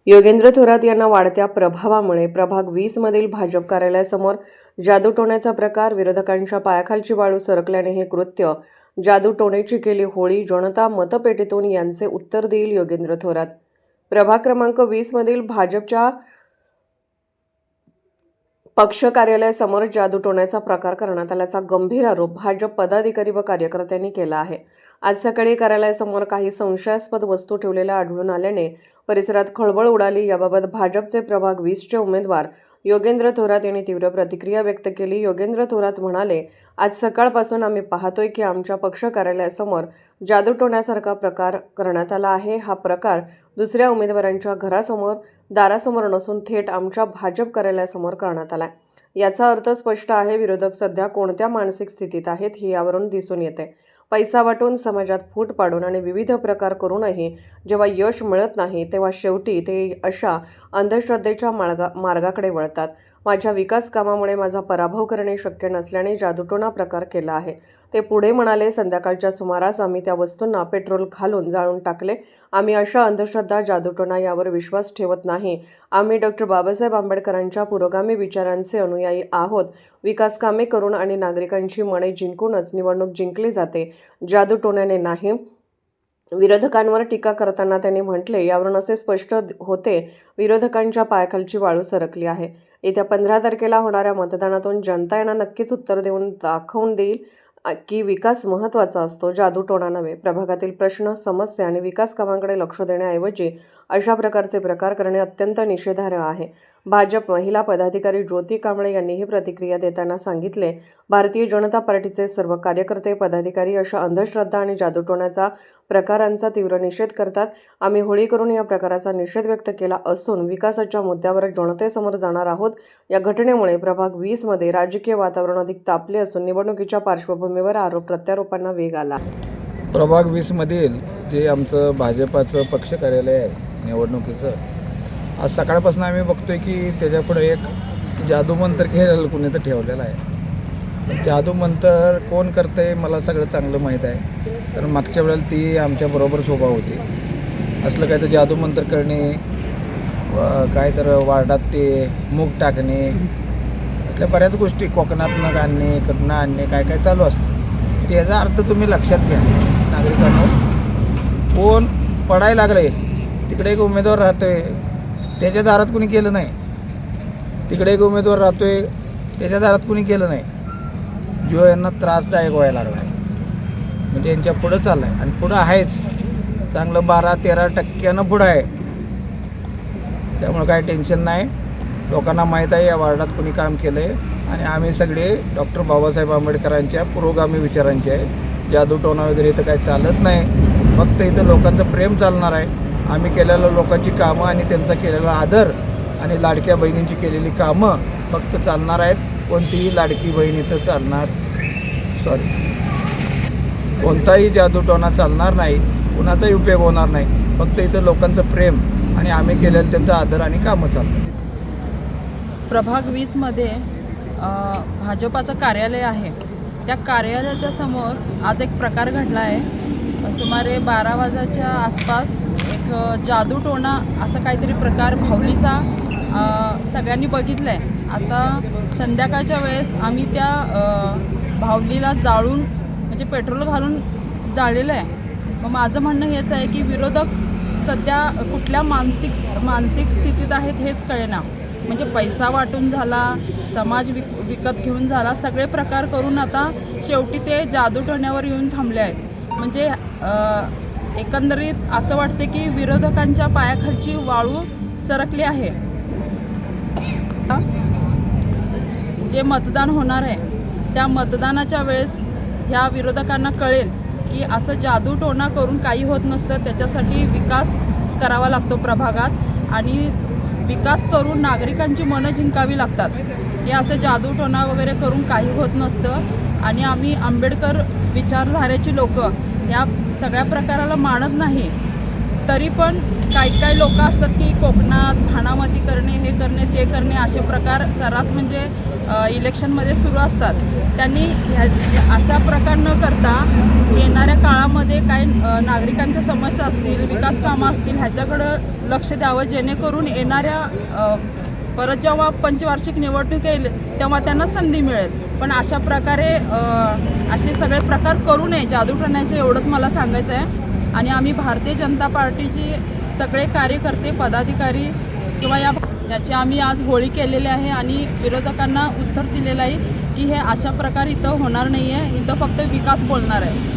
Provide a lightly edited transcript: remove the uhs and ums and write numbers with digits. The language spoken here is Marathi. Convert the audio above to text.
योगेंद्र थोरात यांना वाढत्या प्रभावामुळे प्रभाग 20 मधील भाजप कार्यालयासमोर जादूटोण्याचा प्रकार, विरोधकांच्या पायाखालची वाळू सरकल्याने हे कृत्य जादूटोण्याची केली होळी, जनता मतपेटीतून यांचे उत्तर देईल योगेंद्र थोरात। प्रभाग क्रमांक 20 मधील भाजपच्या पक्ष कार्यालयासमोर जादूटोण्याचा प्रकार करण्यात आल्याचा गंभीर आरोप भाजप पदाधिकारी व कार्यकर्त्यांनी केला आहे। आज सकाळी कार्यालयासमोर काही संशयास्पद वस्तू ठेवलेल्या आढळून आल्याने परिसरात खळबळ उडाली। याबाबत भाजपचे प्रभाग 20चे उमेदवार योगेंद्र थोरात यांनी तीव्र प्रतिक्रिया व्यक्त केली। योगेंद्र थोरात म्हणाले, आज सकाळपासून आम्ही पाहतोय की आमच्या पक्ष कार्यालयासमोर जादूटोण्यासारखा प्रकार करण्यात आला आहे। हा प्रकार दुसऱ्या उमेदवारांच्या घरासमोर दारासमोर नसून थेट आमच्या भाजप कार्यालयासमोर करण्यात आला। याचा अर्थ स्पष्ट आहे, विरोधक सध्या कोणत्या मानसिक स्थितीत आहेत हे यावरून दिसून येते। पैसा वाटून, समाजात फूट पाडून आणि विविध प्रकार करूनही जेव्हा यश मिळत नाही तेव्हा शेवटी ते अशा अंधश्रद्धेच्या मार्गाकडे वळतात। माझ्या विकास कामामुळे माझा पराभव करणे शक्य नसल्याने जादूटोणा प्रकार केला आहे। ते पुढे म्हणाले, संध्याकाळच्या सुमारास आम्ही त्या वस्तूंना पेट्रोल घालून जाळून टाकले। आम्ही अशा अंधश्रद्धा, जादूटोणा यावर विश्वास ठेवत नाही। आम्ही डॉक्टर बाबासाहेब आंबेडकरांच्या पुरोगामी विचारांचे अनुयायी आहोत। विकास कामे करून आणि नागरिकांची मने जिंकूनच निवडणूक जिंकली जाते, जादूटोण्याने नाही। विरोधकांवर टीका करताना त्यांनी म्हटले, यावरून असे स्पष्ट होते, विरोधकांच्या पायाखालची वाळू सरकली आहे। येत्या 15 तारखेला होणाऱ्या मतदानातून जनता यांना नक्कीच उत्तर देऊन दाखवून देईल की विकास महत्त्वाचा असतो, जादूटोणा नव्हे। प्रभागातील प्रश्न, समस्या आणि विकास कामांकडे लक्ष देण्याऐवजी अशा प्रकारचे प्रकार करणे अत्यंत निषेधार्ह आहे। भाजप महिला पदाधिकारी ज्योती कांबळे यांनीही प्रतिक्रिया देताना सांगितले, भारतीय जनता पार्टीचे सर्व कार्यकर्ते, पदाधिकारी अशा अंधश्रद्धा आणि जादूटोण्याचा प्रकारांचा तीव्र निषेध करतात। आम्ही होळी करून या प्रकाराचा निषेध व्यक्त केला असून विकासाच्या मुद्द्यावर जनतेसमोर जाणार आहोत। या घटनेमुळे प्रभाग 20 मध्ये राजकीय वातावरण अधिक तापले असून निवडणुकीच्या पार्श्वभूमीवर आरोप प्रत्यारोपांना वेग आला। प्रभाग 20 मधील जे आमचं भाजपाचं पक्ष कार्यालय आहे निवडणुकीचं, आज सकाळपासून आम्ही बघतोय की त्याच्यापुढे एक जादू मंत्र केलेलं कुणी तर ठेवलेलं आहे। जादू मंत्र कोण करतंय मला सगळं चांगलं माहीत आहे, कारण मागच्या वेळेला ती आमच्याबरोबर शोभा होती। असलं काय तर जादू मंत्र करणे, काय तर वार्डात ते मूग टाकणे, असल्या बऱ्याच गोष्टी कोकणातनं आणणे, कडनं आणणे, काय काय चालू असतं। याचा अर्थ तुम्ही लक्षात घ्या नागरिकांनो। कोण पडायला लागले, तिकडे एक उमेदवार राहतोय, त्याच्या दारात कुणी केलं नाही। तिकडे एक उमेदवार राहतोय, त्याच्या दारात कुणी केलं नाही। जो यांना त्रासदायक व्हायला लागला आहे, म्हणजे यांच्या पुढं चाललं आहे आणि पुढं आहेच, चांगलं 12-13% पुढं आहे। त्यामुळे काय टेन्शन नाही, लोकांना माहीत आहे या वार्डात कुणी काम केलं आहे आणि आम्ही सगळे डॉक्टर बाबासाहेब आंबेडकरांच्या पुरोगामी विचारांचे आहे। जादूटोणा वगैरे इथं काय चालत नाही, फक्त इथं लोकांचं प्रेम चालणार आहे। आम्ही केलेलं लोकांची कामं आणि त्यांचा केलेला आदर आणि लाडक्या बहिणींची केलेली कामं फक्त चालणार आहेत। कोणतीही लाडकी बहीण इथं कोणताही जादूटोणा चालणार नाही, कुणाचाही उपयोग होणार नाही। फक्त इथं लोकांचं प्रेम आणि आम्ही केलेलं त्यांचा आदर आणि कामं चालणार। प्रभाग 20 मध्ये भाजपाचं कार्यालय आहे। त्या कार्यालयाच्या समोर आज एक प्रकार घडला आहे। सुमारे 12 वाजताच्या आसपास एक जादूटोणा असा काहीतरी प्रकार भावलीचा सगळ्यांनी बघितला आहे। आता संध्याकाळच्या वेळेस आम्ही त्या भावलीला जाळून म्हणजे पेट्रोल घालून जाळलेलं आहे। मग माझं म्हणणं हेच आहे की विरोधक सध्या कुठल्या मानसिक स्थितीत आहेत हेच कळेना। म्हणजे पैसा वाटून झाला, समाज विकत घेऊन झाला, सगळे प्रकार करून आता शेवटी ते जादूटोण्यावर येऊन थांबले आहेत। म्हणजे एकंदरीत असं वाटते की विरोधकांच्या पायाखालची वाळू सरकली आहे। जे मतदान होणार आहे त्या मतदानाच्या वेळेस ह्या विरोधकांना कळेल की असं जादूटोणा करून काही होत नसतं, त्याच्यासाठी विकास करावा लागतो प्रभागात आणि विकास करून नागरिकांची मनं जिंकावी लागतात। हे असं जादूटोणा वगैरे करून काही होत नसतं आणि आम्ही आंबेडकर विचारधारेची लोक या सगळ्या प्रकाराला मानत नाही। तरी पण काही लोक असतात की कोकणात भाणामती करणे, हे करणे, ते करणे, असे प्रकार सर्रास म्हणजे इलेक्शनमध्ये सुरू असतात. त्यांनी असा प्रकार न करता येणाऱ्या काळामध्ये काही नागरिकांच्या समस्या असतील, विकास कामं असतील, ह्याच्याकडं लक्ष द्यावं, जेणेकरून येणाऱ्या परत जेव्हा पंचवार्षिक निवडणूक येईल तेव्हा त्यांना संधी मिळेल. पण अशा प्रकारे असे सगळे प्रकार करू नये, जादू टोण्याचे, एवढंच मला सांगायचं आहे. आणि आम्ही भारतीय जनता पार्टीचे सगळे कार्यकर्ते, पदाधिकारी किंवा याची आम्ही आज होळी केलेली आहे आणि विरोधकांना उत्तर दिलेलं आहे की हे अशा प्रकारे इथं होणार नाही आहे, इथं फक्त विकास बोलणार आहे.